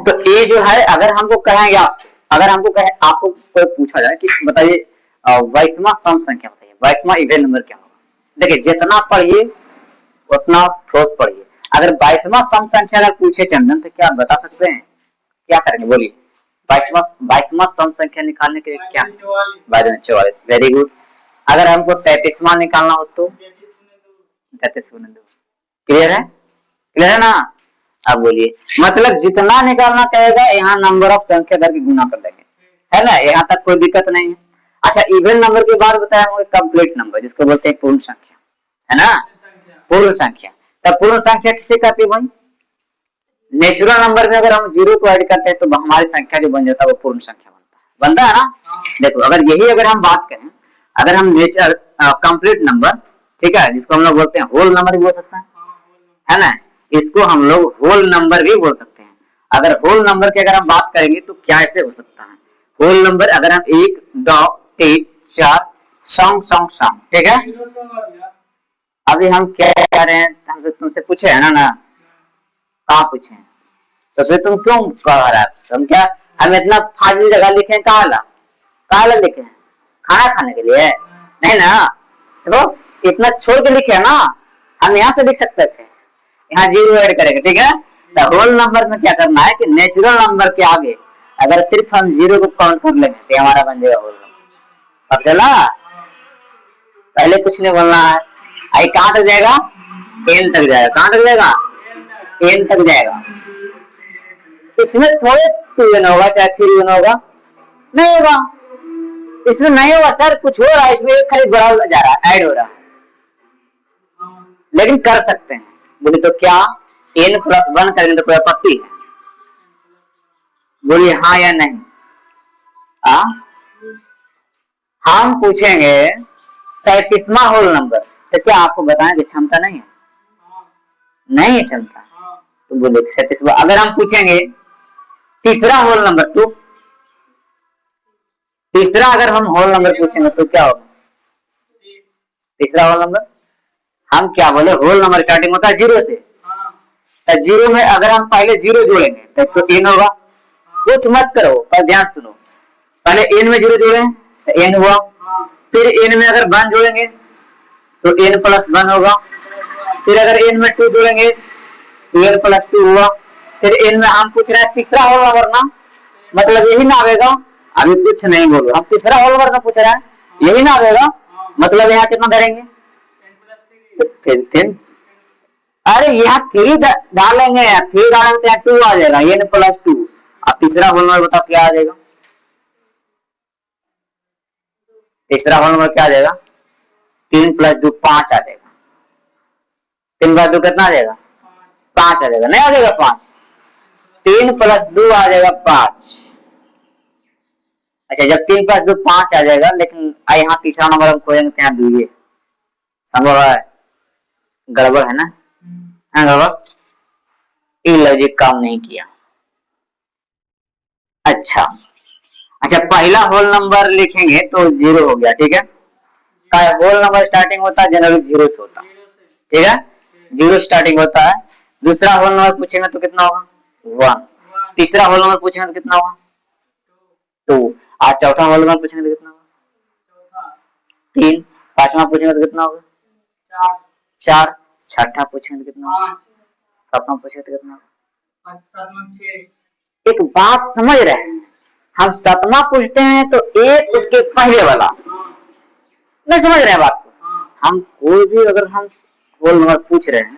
तो ए जो है, अगर हमको कहेंगे आपको कोई पूछा जाए कि बताइए 22वां सम संख्या बताइए, 22वां इवन नंबर क्या होगा। देखिए जितना पढ़िए उतना ठोस पढ़िए। अगर 22वां सम संख्या अगर पूछे चंदन तो क्या आप बता सकते हैं, क्या करेंगे बोलिए। 22वां सम संख्या निकालने के लिए क्या, 44। Very good. अगर हमको 33वां निकालना हो तो 33 गुने 2। क्लियर है ना। अब बोलिए, मतलब जितना निकालना कहेगा यहाँ नंबर ऑफ संख्या करके गुना कर देंगे, है ना, यहाँ तक कोई दिक्कत नहीं है। अच्छा, इवन नंबर के बाद बताया हूँ कंप्लीट नंबर, जिसको बोलते हैं पूर्ण संख्या, है ना, पूर्ण संख्या। तब पूर्ण संख्या किसे कहते हैं भाई, नेचुरल नंबर में अगर हम 0 को ऐड करते हैं तो हमारी संख्या जो बन जाता है वो पूर्ण संख्या बनता है ना। देखो अगर हम बात करें, अगर हम नेचर कंप्लीट नंबर, ठीक है, जिसको हम लोग बोलते हैं होल नंबर भी बोल सकते हैं, है ना, इसको हम लोग होल नंबर भी बोल सकते हैं। अगर होल नंबर की अगर हम बात करेंगे तो क्या ऐसे हो सकता है, होल नंबर अगर हम 1 2 3 4 सम, ठीक है। अभी हम क्या कह रहे हैं, हमसे तुमसे पूछे है ना कहाँ पूछे, तो फिर तुम क्यों कह रहा है, हम क्या हम इतना फाजिल जगह लिखे हैं, कहाँ लिखे हैं, खाना खाने के लिए नहीं ना, तो इतना छोड़ के लिखे है ना, हम यहाँ से लिख सकते थे, यहाँ 0 ऐड करेंगे, ठीक है। तो होल नंबर में क्या करना है कि नेचुरल नंबर के आगे अगर सिर्फ हम 0 को काउंट कर लेंगे तो हमारा बन जाएगा होल नंबर। अब चला, पहले कुछ नहीं बोलना है, आई कहाँ तक जाएगा, n तक जाएगा, कहाँ तक जाएगा, n तक जाएगा। इसमें थोड़े 2n होगा चाहे 3n होगा, नहीं होगा, इसमें नहीं होगा सर, कुछ हो रहा है इसमें, एक खाली बढ़ा जा रहा है, ऐड हो रहा है, लेकिन कर सकते हैं। बोले तो क्या n+1 करेंगे तो कोई आपत्ति है, बोलिए हाँ या नहीं। हम पूछेंगे 37वां होल नंबर, तो क्या आपको बताने की क्षमता नहीं है, नहीं है क्षमता, तो बोले 37वां। अगर हम पूछेंगे तीसरा होल नंबर, तो तीसरा अगर हम होल नंबर पूछेंगे तो क्या होगा, तीसरा होल नंबर, हम क्या बोले, होल नंबर स्टार्टिंग होता है 0 से, तो 0 में अगर हम पहले 0 जोड़ेंगे तो n होगा, कुछ मत करो पर ध्यान सुनो, पहले n में 0 जोड़े तो n हुआ, फिर n में अगर 1 जोड़ेंगे तो n+1 होगा, फिर अगर n में 2 जोड़ेंगे तो n+2 हुआ, फिर n में हम पूछ रहे हैं तीसरा होल नंबर ना, मतलब यही ना आएगा, अभी कुछ नहीं बोलो, हम तीसरा होल नंबर पूछ रहे हैं, यही ना आएगा, मतलब यहाँ कितना धरेंगे, फिर अरे यहाँ 3 डालेंगे, 3 डालेंगे तो 2 आ जाएगा, n+2। अब तीसरा होल नंबर बताओ क्या आ जाएगा, तीसरा होल नंबर क्या आ जाएगा, 3+2 5 आ जाएगा, 3+2 कितना आ जाएगा, 5 आ जाएगा, नहीं आ जाएगा 5, 3+2 आ जाएगा 5। अच्छा, जब 3+2 5 आ जाएगा, लेकिन यहाँ तीसरा नंबर हम खोजेंगे तो यहाँ 2 संभव है, गड़बड़ है ना, गड़बड़, ये लॉजिक काम नहीं किया। अच्छा, पहला होल नंबर लिखेंगे तो 0 हो गया, ठीक है, होल नंबर स्टार्टिंग होता है जनरली 0 से होता है, ठीक है, 0 स्टार्टिंग होता है। दूसरा होल नंबर पूछेंगे तो कितना होगा 1, तीसरा होल नंबर पूछेंगे तो कितना होगा 2, आज चौथा होल नंबर पूछेंगे तो कितना होगा 3, पांचवा पूछेंगे तो कितना होगा 4, छठा पूछेंगे तो कितना होगा 7वां पूछेंगे तो कितना होगा। एक बात समझ रहे हैं, हम 7वां पूछते हैं तो एक उसके पहले वाला, नहीं समझ रहे हैं बात को, हम कोई भी अगर हम होल नंबर पूछ रहे हैं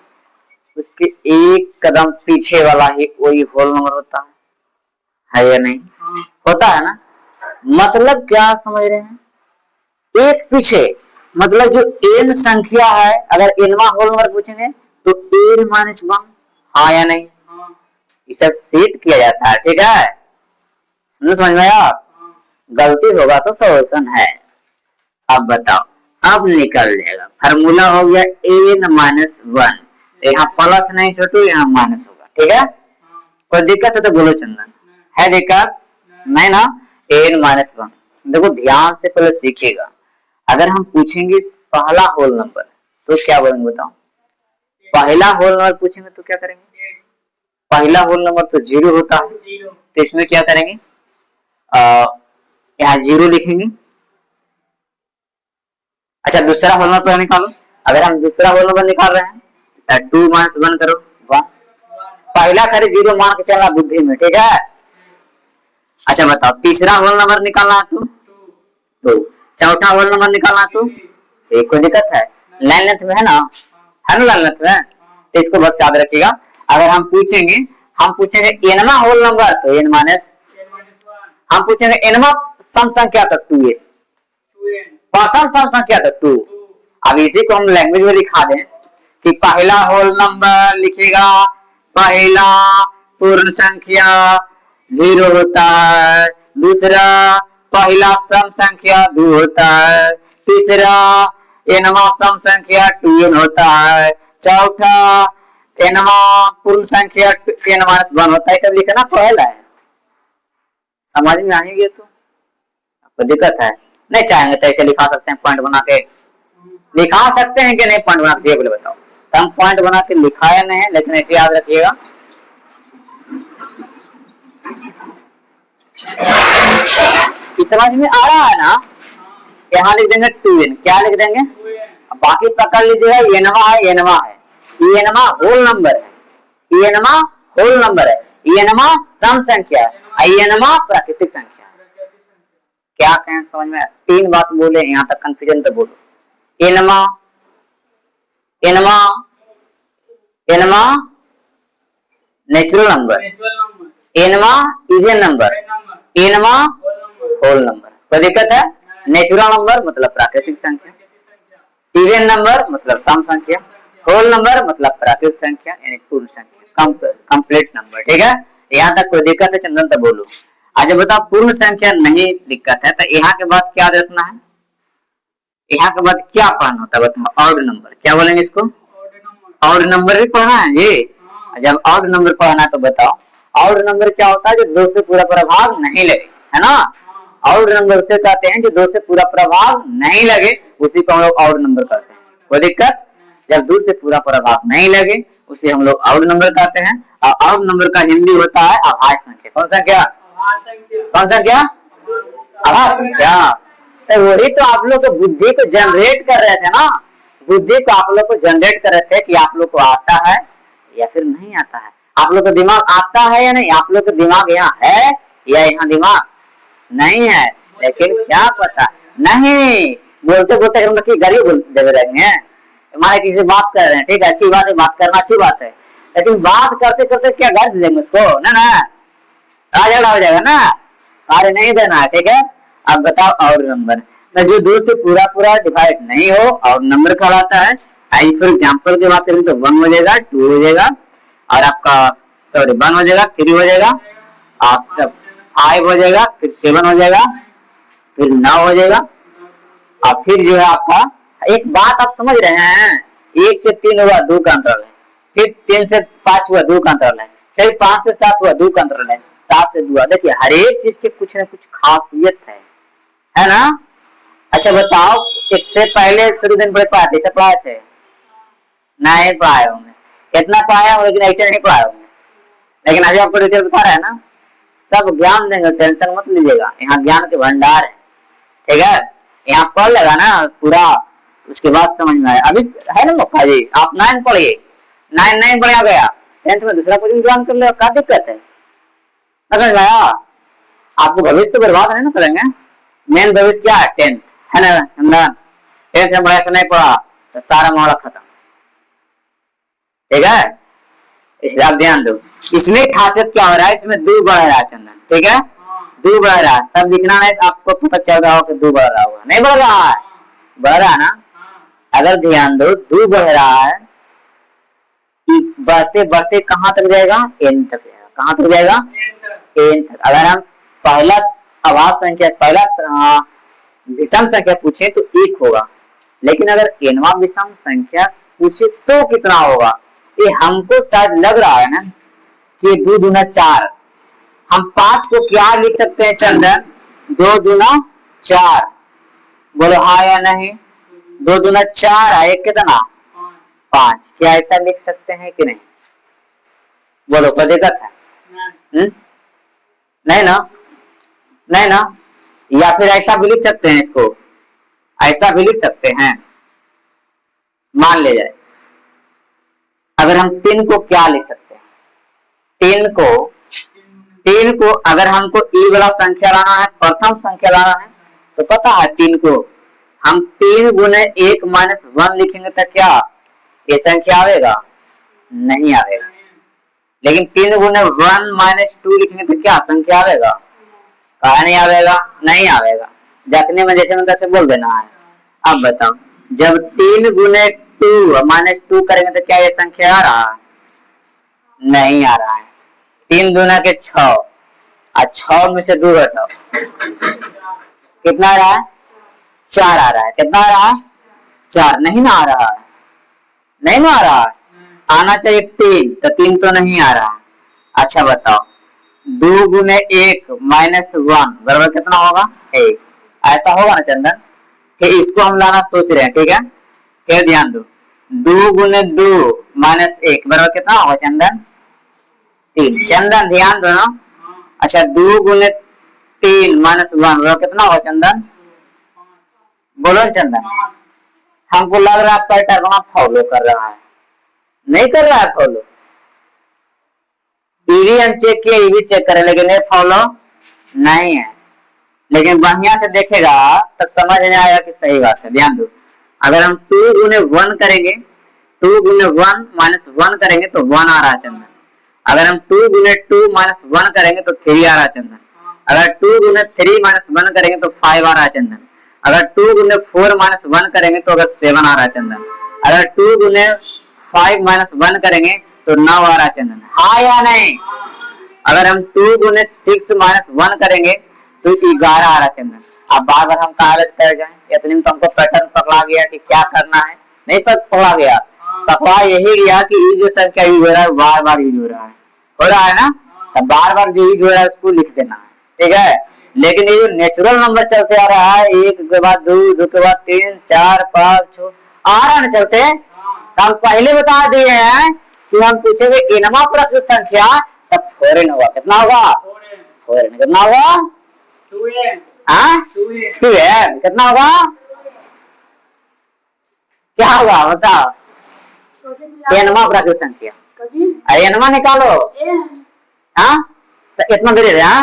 उसके एक कदम पीछे वाला ही कोई होल नंबर होता है या नहीं, होता है ना, मतलब क्या समझ रहे हैं, एक पीछे, मतलब जो n संख्या है, अगर nवां होल नंबर पूछेंगे तो n-1, हाँ या नहीं, ये सब सेट किया जाता है, ठीक है, समझ में आया, गलती होगा तो सॉल्यूशन है। अब बताओ, अब निकल जाएगा, फार्मूला हो गया n-1, यहाँ प्लस नहीं छोटू, यहाँ माइनस होगा, ठीक है, कोई दिक्कत है तो बोलो चंदन, है दिक्कत नहीं ना, n-1। देखो ध्यान से पहले सीखिएगा, अगर हम पूछेंगे पहला होल नंबर तो क्या बोलेंगे बताओ, पहला होल नंबर पूछेंगे तो क्या करेंगे, पहला होल नंबर तो 0 होता है, तो इसमें क्या करेंगे, यहाँ 0 लिखेंगे। अच्छा दूसरा होल नंबर निकालो। अगर हम दूसरा होल नंबर निकाल रहे हैं तो 2 - 1 करो 1। पहला खाली 0 मान के चलना बुद्धि में, ठीक है। अच्छा बताओ तीसरा होल नंबर निकालना तो 2, चौथा होल नंबर निकालना तो एक। कोई दिक्कत है? लाइन लेंथ में है ना, है ना लाइन लेंथ में, तो इसको बस याद रखिएगा। अगर हम पूछेंगे एनवा होल नंबर तो n माइनस, हम पूछेंगे एनवा सम संख्या तक 2n, प्रथम सम संख्या तक 2। अब इसी को हम लैंग्वेज में लिखा दें कि पहला होल नंबर लिखेगा, पहला पूर्ण संख्या 0 होता है, दूसरा पहला सम संख्या 2 होता है, तीसरा एनवा सम संख्या 2n होता है, चौथा एनवा पूर्ण संख्या n - 1 होता है। सब लिखना पहला है। समझ में आएंगे तो आपको दिक्कत है? नहीं चाहेंगे तो ऐसे लिखा सकते हैं, पॉइंट बना के लिखा सकते हैं कि नहीं पॉइंट बना के, बोले बताओ। तो हम पॉइंट बना के लिखाया नहीं है, लेकिन ऐसे याद रखिएगा। समझ में आ रहा है ना? यहाँ लिख देंगे 2n, क्या लिख देंगे, बाकी पकड़ लीजिएगा एनवा है, एनवा है, एनवा होल नंबर है, एनवा होल नंबर है, एनवा सम संख्या है, एनवा प्राकृतिक संख्या है। क्या कहें समझ में? 3 बात बोले, यहाँ तक कंफ्यूजन तो बोलो। Any any any natural number, any even number, any whole number. कोई दिक्कत है? नेचुरल नंबर मतलब प्राकृतिक संख्या, इवन नंबर मतलब सम संख्या, होल नंबर मतलब प्राकृतिक संख्या यानी पूर्ण संख्या, कंप्लीट नंबर। ठीक है, यहाँ तक कोई दिक्कत है चंदन तो बोलो। अच्छा बताओ पूर्ण संख्या नहीं दिक्कत है तो यहाँ के बाद क्या रखना है, यहाँ के बाद क्या पढ़ना होता है बताओ? Odd number. क्या बोलेंगे इसको? ऑड नंबर भी पढ़ना है ये। जब ऑड नंबर पढ़ना है तो बताओ ऑड नंबर क्या होता है? जो 2 से पूरा प्रभाग नहीं लगे, है ना। ऑड नंबर उसे कहते हैं जो 2 से पूरा प्रभाग नहीं लगे, उसी को हम लोग ऑड नंबर कहते हैं। कोई दिक्कत? जब 2 से पूरा प्रभाग नहीं लगे उसे हम लोग ऑड नंबर कहते हैं। और ऑड नंबर का हिंदी होता है अभाज्य संख्या। कौन संख्या? कौन संख्या? अभाज्य संख्या। तो वही तो आप लोग को बुद्धि को जनरेट कर रहे थे ना, बुद्धि को आप लोग को जनरेट कर रहे थे कि आप लोग को आता है या फिर नहीं आता है। आप लोग का दिमाग आता है या नहीं? आप लोग का दिमाग यहाँ है या यहाँ दिमाग नहीं है, लेकिन क्या पता नहीं बोलते बोलते हम लोग की गाड़ी दे रहेंगे। हमारे किसी से बात कर रहे हैं, ठीक है, अच्छी बात है, बात करना अच्छी बात है, लेकिन बात करते करते क्या गाड़ी दे देंगे उसको? ना झगड़ा हो जाएगा ना, कार्य नहीं देना है। ठीक है, अब बताओ और नंबर तो जो 2 से पूरा पूरा डिवाइड नहीं हो और नंबर कहलाता है। आई फॉर एग्जांपल की बात करें तो 1 हो जाएगा, 2 हो जाएगा, और आपका 1 हो जाएगा, 3 हो जाएगा, आपका 5 हो जाएगा, फिर 7 हो जाएगा, फिर 9 हो जाएगा, और फिर जो है आपका एक बात आप समझ रहे हैं, 1 से 3 हुआ 2 का अंतराल है, फिर 3 से 5 हुआ 2 का अंतराल है, फिर 5 से 7 हुआ 2 का अंतराल है, 7 से 2। देखिए हर एक चीज के कुछ ना कुछ खासियत है ना। अच्छा बताओ इससे पहले शुरू दिन पढ़े पढ़ाए थे, पढ़ाए थे? नहीं पढ़ाए होंगे, इतना पढ़ाया हूँ लेकिन ऐसे नहीं पढ़ाए होंगे, लेकिन अभी आपको डिटेल बता रहा है ना, सब ज्ञान देंगे, टेंशन मत लीजिएगा, यहाँ ज्ञान के भंडार है। ठीक है, यहाँ पढ़ लेगा ना पूरा, उसके बाद समझ में आए। अभी है ना मौका जी, आप 9 पढ़िए, 9 नहीं पढ़ा गया 10th में दूसरा कुछ ज्ञान कर ले, क्या दिक्कत है? समझ में आया? आपको भविष्य तो बर्बाद नहीं ना करेंगे, मेन भविष्य क्या है? 10th है ना। 10th में बड़ा से नहीं पढ़ा तो सारा मामला खत्म। ठीक है, इसलिए आप ध्यान दो। इसमें खासियत क्या हो रहा है, इसमें 2 बढ़ रहा है चंदन। ठीक है, 2 बढ़ रहा है, सब लिखना नहीं, आपको पता चल रहा हो कि 2 बढ़ रहा होगा, नहीं बढ़ रहा है? बढ़ रहा है ना। अगर ध्यान दो 2 बढ़ रहा है, बढ़ते बढ़ते कहां तक जाएगा? n तक जाएगा। कहां तक जाएगा? n तक। अगर हम पहला अभाज्य संख्या, पहला विषम संख्या पूछे तो 1 होगा, लेकिन अगर nवा विषम संख्या पूछे तो कितना होगा? ये हमको शायद लग रहा है ना कि 2 दूना 4। हम 5 को क्या लिख सकते हैं चंदन? 2 दूना 4। बोलो हाँ या नहीं? 2 दूना 4 है, कितना? 5। क्या ऐसा लिख सकते हैं कि नहीं? बोलो कोई दिक्कत है? नहीं ना, नहीं ना। या फिर ऐसा भी लिख सकते हैं इसको, ऐसा भी लिख सकते हैं, मान ले जाए अगर हम 3 को क्या लिख सकते हैं, 3 को अगर हमको ई वाला संख्या लाना है, प्रथम संख्या लाना है, तो पता है 3 को हम 3 गुने 1 माइनस 1 लिखेंगे तो क्या ये संख्या आवेगा? नहीं आवेगा। लेकिन 3 गुने 1 माइनस 2 लिखेंगे तो क्या संख्या आवेगा? कहा नहीं आवेगा, नहीं आवेगा। देखने में जैसे मतलब से बोल देना है। अब बताओ, जब 3 गुने 2 माइनस 2 करेंगे तो क्या ये संख्या आ रहा है? नहीं आ रहा है। 3 दूना के 6 और 6 में से 2 घटाओ, कितना आ रहा है? 4 आ रहा है। कितना आ रहा है? 4। नहीं ना आ रहा है, नहीं ना आ रहा है, आना चाहिए 3, तो 3 तो नहीं आ रहा है। अच्छा बताओ, 2 गुने 1 माइनस 1 बराबर कितना होगा? 1। ऐसा होगा ना चंदन? कि इसको हम लाना सोच रहे हैं, ठीक है? फिर ध्यान दो, 2 गुने 2 माइनस 1 बराबर कितना होगा चंदन? 3। चंदन ध्यान दो ना। अच्छा, 2 गुने 3 माइनस 1 बराबर कितना होगा चंदन? बोलो चंदन। हमको लग रहा है पैटर्न फॉलो कर रहा है, नहीं कर रहा है फॉलो। ईवी हम चेक किए, ईवी चेक करें, लेकिन ये फॉलो नहीं है। लेकिन बढ़िया से देखेगा तब समझ में आएगा कि सही बात है। ध्यान दो, अगर हम 2 गुने 1 करेंगे, 2 गुने 1 माइनस 1 करेंगे तो 1 आ रहा है चंदन। अगर हम 2 गुने 2 माइनस 1 करेंगे तो 3 आ रहा है चंदन। अगर 2 गुने 3 माइनस 1 करेंगे तो 5 आ रहा है चंदन। अगर 2 गुने 4 माइनस 1 करेंगे तो अगर 7 आ रहा है चंदन। अगर 2 गुने 5 माइनस 1 करेंगे तो 9 आ रहा है चंदन। हाँ या नहीं? अगर हम 2 गुने 6 माइनस 1 करेंगे तो 11 आ रहा है चंदन। अब बार बार हम कागज कर जाए, इतने में तो हमको पैटर्न पकड़ा गया कि क्या करना है। नहीं पकड़ा गया, पकड़ा यही गया कि ये जो संख्या यूज हो रहा है बार बार यूज हो रहा है ना, तो बार बार जो यूज हो रहा है उसको लिख देना है, ठीक है? लेकिन ये जो नेचुरल नंबर चलते आ रहा है, 1 के बाद 2, 2 के बाद 3, 4, 5, 6 आ रहा है ना चलते, तो हम पहले बता दिए हैं कि हम पूछेंगे इनमा प्रकृत संख्या, तब फॉरेन होगा। कितना होगा? फॉरेन। कितना होगा? 2n। कितना होगा? क्या होगा बताओ? एनमा प्रकृत संख्या। एनमा निकालो। हाँ, तो इतना देर है।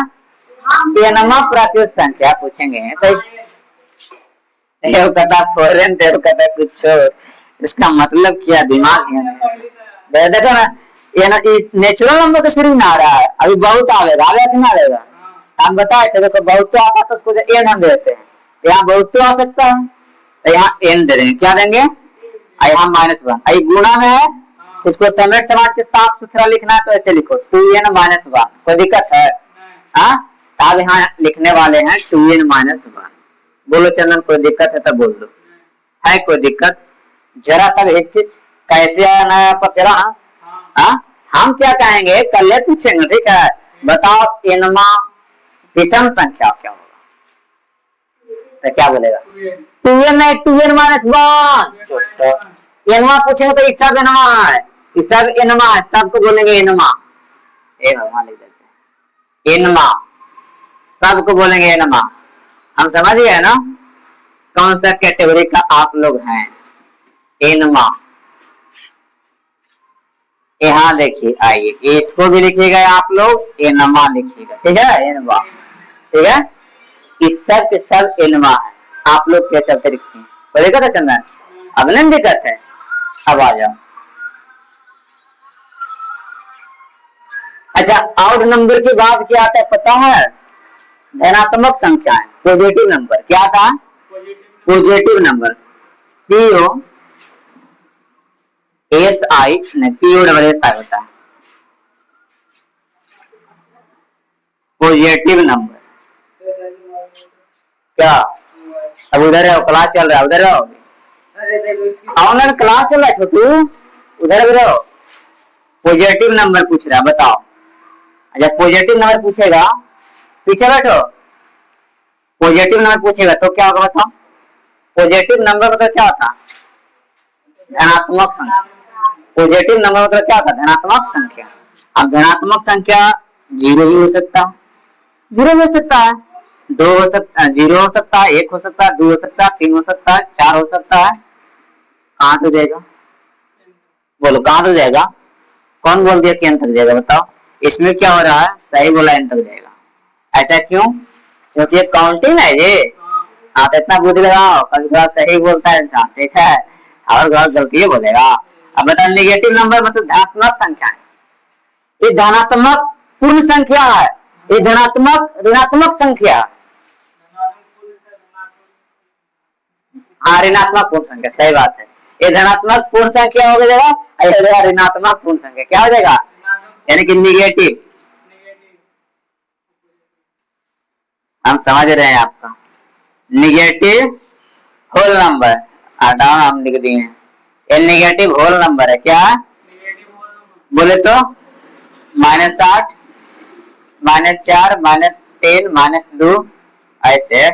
एनमा प्रकृत संख्या पूछेंगे तो कहता फॉरेन, कहता कुछ, इसका मतलब क्या? दिमाग है। देखो ना, ये ना नेचुरल नंबर तो शुरू में आ रहा है, अभी बहुत आवेगा, आवेगा कि ना आवेगा? हम बताए थे, देखो बहुत तो आता तो उसको एन हम देते हैं, यहाँ बहुत तो आ सकता है तो यहाँ एन दे देंगे। क्या देंगे? यहाँ -1। आई गुणा में है, इसको समेट समाज के साफ सुथरा लिखना है तो ऐसे लिखो 2n - 1। कोई दिक्कत है? हाँ, अब यहाँ लिखने वाले हैं 2n - 1। बोलो चंदन, कोई दिक्कत है तो बोल दो। है कोई दिक्कत? जरा सा हिचकिच कैसे आया नया पता चला? हाँ, हम क्या कहेंगे कल पूछेंगे, ठीक है? बताओ एनमा विषम संख्या क्या होगा? तो क्या बोलेगा? 2n नहीं, 2n - 1। एनमा पूछेंगे तो सब एनमा है, सब एनमा है, सबको बोलेंगे एनमा। भगवान लिख देते हैं एनमा, सबको बोलेंगे एनमा। हम समझ गए ना कौन सा कैटेगरी का आप लोग हैं? एनमा। यहाँ देखिए, आइए इसको भी लिखिएगा आप लोग, एनमा लिखिएगा, ठीक है? एनमा, ठीक है? इस सब के सब एनमा है। आप लोग क्या चलते लिखते हैं? कोई दिक्कत है चंदन? अब नहीं दिक्कत है? अब आ जाओ। अच्छा, आउट नंबर की बात क्या आता है पता है? धनात्मक संख्याएं, पॉजिटिव नंबर। क्या था? Positive number. PO S I नहीं, पीओ डबल एस आई होता है पॉजिटिव नंबर। क्या अब उधर है, क्लास चल रहा है, उधर रहो, ऑनलाइन क्लास चल रहा है छोटू, उधर रहो। पॉजिटिव नंबर पूछ रहा है, बताओ। अच्छा, पॉजिटिव नंबर पूछेगा, पीछे बैठो। पॉजिटिव नंबर पूछेगा तो क्या होगा बताओ? पॉजिटिव नंबर मतलब क्या होता? धनात्मक संख्या। पॉजिटिव नंबर मतलब क्या होता? धनात्मक संख्या। अब धनात्मक संख्या 0 भी हो सकता, जीरो हो सकता है, दो हो सकता है, जीरो हो सकता है, एक हो सकता है, दो हो सकता है, तीन हो सकता है, चार हो सकता है। कहाँ तक जाएगा? बोलो कहाँ तक जाएगा? कौन बोल दिया कि एन तक जाएगा? बताओ। इसमें क्या हो रहा है? सही बोला, एन तक जाएगा। ऐसा क्यों? क्योंकि ये काउंटिंग है ये। हाँ तो इतना बुद्धि लगाओ, कभी कभार सही बोलता है इंसान, ठीक है, और गलत गलती बोलेगा। अब बताओ, निगेटिव नंबर मतलब धनात्मक संख्या है, ये धनात्मक पूर्ण संख्या है, ये धनात्मक ऋणात्मक संख्या। हाँ, ऋणात्मक पूर्ण संख्या, सही बात है। ये धनात्मक पूर्ण संख्या हो जाएगा, ऐसा ऋणात्मक पूर्ण संख्या क्या हो जाएगा? यानी कि निगेटिव। हम समझ रहे हैं आपका। निगेटिव होल नंबर, डाउन हम लिख दिए हैं, ये निगेटिव होल नंबर है। क्या बोले तो? -8, -4, -3, -2, ऐसे।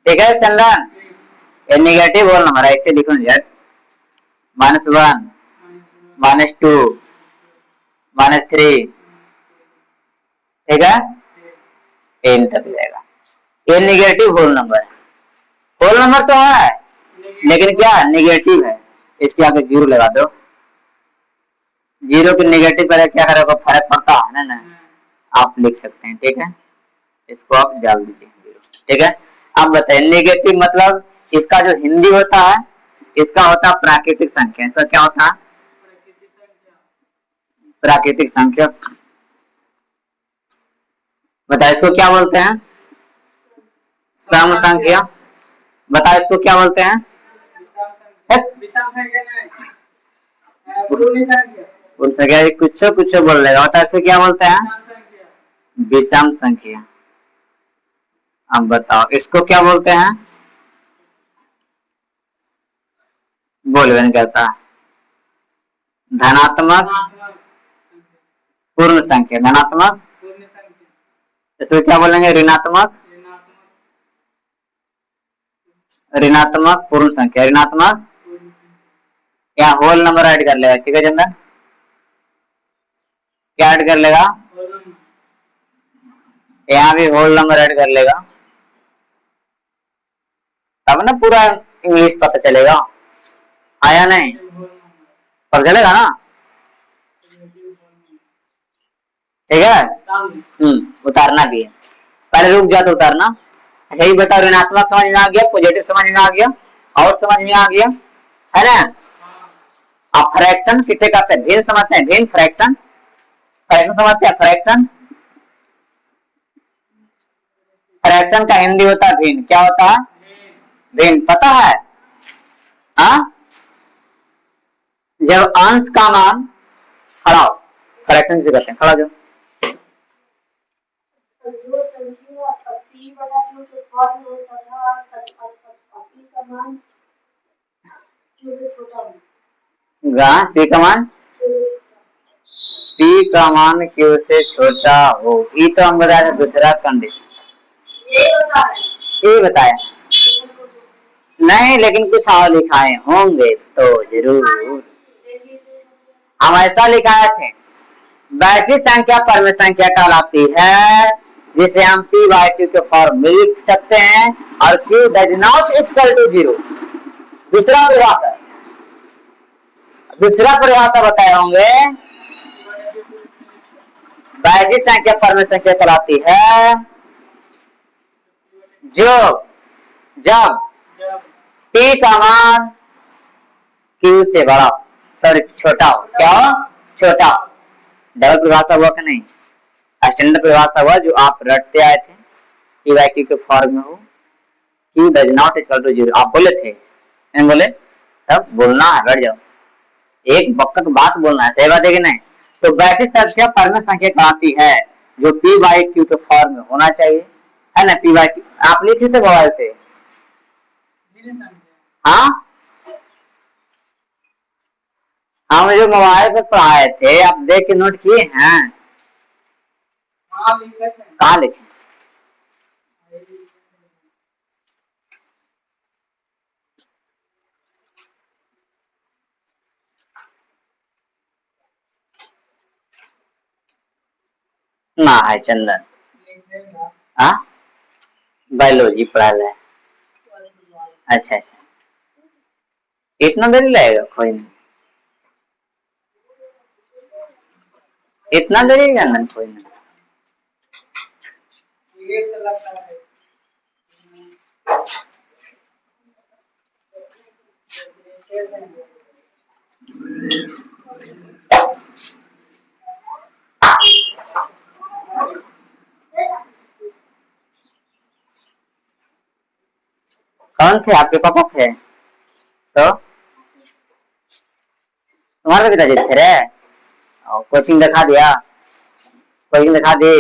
ठीक है चंदन, ये निगेटिव होल नंबर ऐसे लिखो यार। -1, -2, -3, ठीक है, इन तक जाएगा। ये निगेटिव होल नंबर है। होल नंबर तो है लेकिन क्या निगेटिव है, इसके आगे जीरो लगा दो। जीरो के निगेटिव पर क्या करेगा? फर्क पड़ता है ना? आप लिख सकते हैं, ठीक है, इसको आप डाल दीजिए जीरो। ठीक है, अब बताइए नेगेटिव मतलब इसका जो हिंदी होता है, इसका होता है प्राकृतिक संख्या। इसका क्या होता है? प्राकृतिक संख्या। बताओ इसको क्या बोलते हैं? सम संख्या। बताओ इसको क्या बोलते हैं? पूर्ण संख्या, कुछ कुछ बोल रहे बताओ इसको क्या बोलते हैं? विषम संख्या। अब बताओ इसको क्या बोलते हैं? बोल नहीं करता। धनात्मक पूर्ण संख्या, धनात्मक। इसको क्या बोलेंगे? ऋणात्मक, ऋणात्मक पूर्ण संख्या, ऋणात्मक। यहाँ होल नंबर ऐड कर लेगा, ठीक है चंदन, क्या ऐड कर लेगा? यहाँ भी होल नंबर ऐड कर लेगा, तब ना पूरा इंग्लिश पता चलेगा। आया नहीं? पता चलेगा ना? ठीक है, उतारना भी है, पहले रुक जा तो उतारना। अच्छा ये बताओ, ऋणात्मक समझ में आ गया, पॉजिटिव समझ में आ गया, और समझ में आ गया है ना? आप फ्रैक्शन किसे कहते हैं? भिन्न समझते हैं, भिन्न फ्रैक्शन, फ्रैक्शन समझते हैं? फ्रैक्शन, फ्रैक्शन का हिंदी होता है भिन्न। क्या होता है? भिन्न, पता है? हाँ, जब अंश का मान, खड़ा हो, फ्रैक्शन से कहते हैं, खड़ा जो पी का मान, पी का मान क्यू से छोटा हो, ये तो हम बताया दूसरा कंडीशन। ये बताया नहीं, लेकिन कुछ और लिखाए होंगे तो जरूर। हम ऐसा लिखाए थे, वैसी संख्या परम संख्या कहलाती है जिसे हम पी बाई क्यू के फॉर्म में लिख सकते हैं, और Q does not equal to zero. दूसरा परिभाषा, दूसरा परिभाषा बताए होंगे, वैसी संख्या परम संख्या कहलाती है जो जब पी का मान क्यू से बड़ा, सॉरी छोटा हो। क्या हो? छोटा। डबल परिभाषा हुआ कि नहीं? स्टैंडर्ड परिभाषा हुआ जो आप रटते आए थे, पी बाई क्यू के फॉर्म में हो, Q does not equal to zero. आप बोले थे, नहीं बोले? तब बोलना है, बैठ जाओ, एक वक्त बात बोलना है, सही बात है कि नहीं? तो वैसी संख्या परम संख्या कहलाती है जो पी बाई क्यू के फॉर्म में होना चाहिए, है ना? पी बाई क्यू आप लिखे थे मोबाइल से? हाँ, हम जो मोबाइल पे पढ़ाए थे, आप देख के नोट किए हैं? कहाँ लिखे? ना है चंदन, हाँ, बायोलॉजी पढ़ा है। अच्छा अच्छा, इतना देरी लगेगा? कोई नहीं, इतना देरी करना, कोई नहीं। कौन थे आपके पापा थे? तो तुम्हारे पिताजी थे रे? कोचिंग दिखा दिया? कोचिंग दिखा दी?